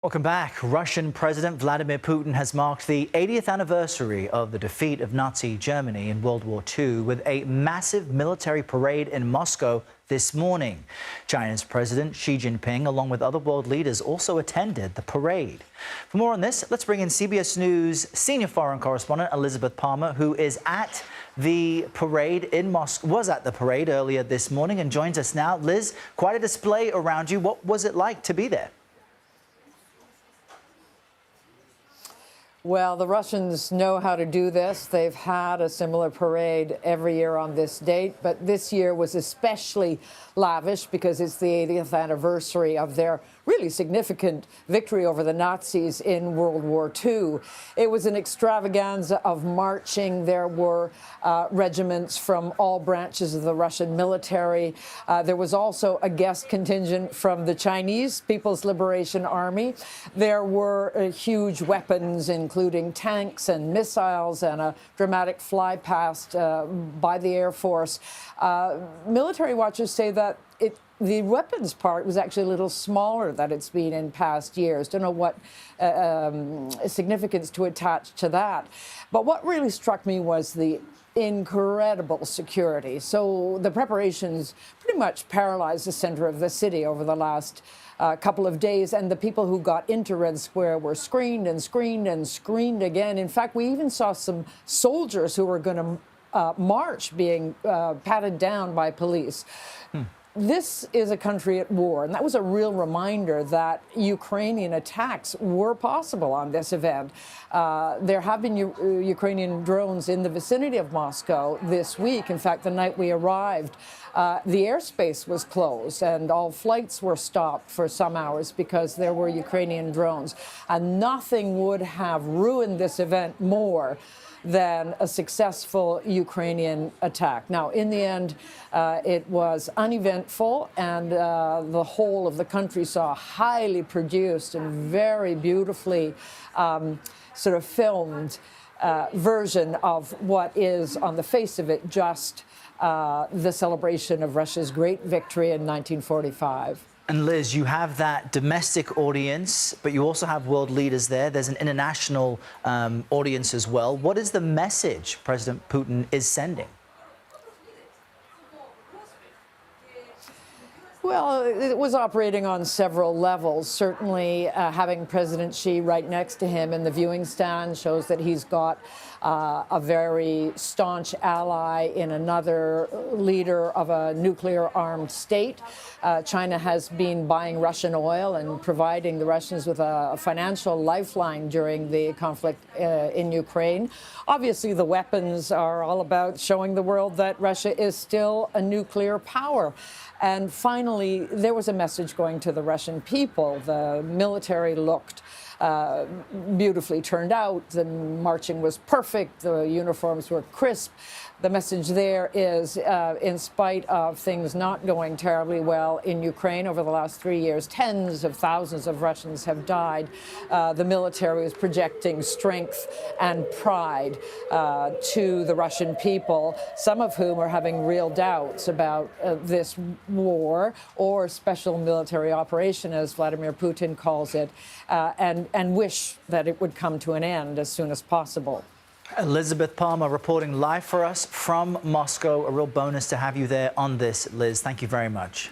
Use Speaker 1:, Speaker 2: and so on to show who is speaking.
Speaker 1: Welcome back. Russian President Vladimir Putin has marked the 80th anniversary of the defeat of Nazi Germany in World War II with a massive military parade in Moscow this morning. China's President Xi Jinping, along with other world leaders, also attended the parade. For more on this, let's bring in CBS News senior foreign correspondent Elizabeth Palmer, who is at the parade in Moscow, was at the parade earlier this morning and joins us now. Liz, quite a display around you. What was it like to be there?
Speaker 2: Well, the Russians know how to do this. They've had a similar parade every year on this date, but this year was especially lavish because it's the 80th anniversary of their really significant victory over the Nazis in World War II. It was an extravaganza of marching. There were regiments from all branches of the Russian military. There was also a guest contingent from the Chinese People's Liberation Army. There were huge weapons, including tanks and missiles, and a dramatic fly-past by the Air Force. Military watchers say that the weapons part was actually a little smaller than it's been in past years. Don't know what significance to attach to that. But what really struck me was the incredible security. So the preparations pretty much paralyzed the center of the city over the last couple of days, and the people who got into Red Square were screened and screened and screened again. In fact, we even saw some soldiers who were going to march being patted down by police. This is a country at war, and that was a real reminder that Ukrainian attacks were possible on this event. There have been Ukrainian drones in the vicinity of Moscow this week. In fact, the night we arrived, the airspace was closed and all flights were stopped for some hours because there were Ukrainian drones. And nothing would have ruined this event more than a successful Ukrainian attack. Now, in the end, it was uneventful, and the whole of the country saw a highly produced and very beautifully sort of filmed version of what is, on the face of it, just the celebration of Russia's great victory in 1945.
Speaker 1: And Liz, you have that domestic audience, but you also have world leaders there. There's an international audience as well. What is the message President Putin is sending?
Speaker 2: Well, it was operating on several levels. Certainly, having President Xi right next to him in the viewing stand shows that he's got a very staunch ally in another leader of a nuclear-armed state. China has been buying Russian oil and providing the Russians with a financial lifeline during the conflict in Ukraine. Obviously, the weapons are all about showing the world that Russia is still a nuclear power. And finally, there was a message going to the Russian people. The military looked beautifully turned out. The marching was perfect. The uniforms were crisp. The message there is, in spite of things not going terribly well in Ukraine over the last 3 years, tens of thousands of Russians have died. The military is projecting strength and pride to the Russian people, some of whom are having real doubts about this war or special military operation, as Vladimir Putin calls it, and wish that it would come to an end as soon as possible.
Speaker 1: Elizabeth Palmer reporting live for us from Moscow. A real bonus to have you there on this, Liz. Thank you very much.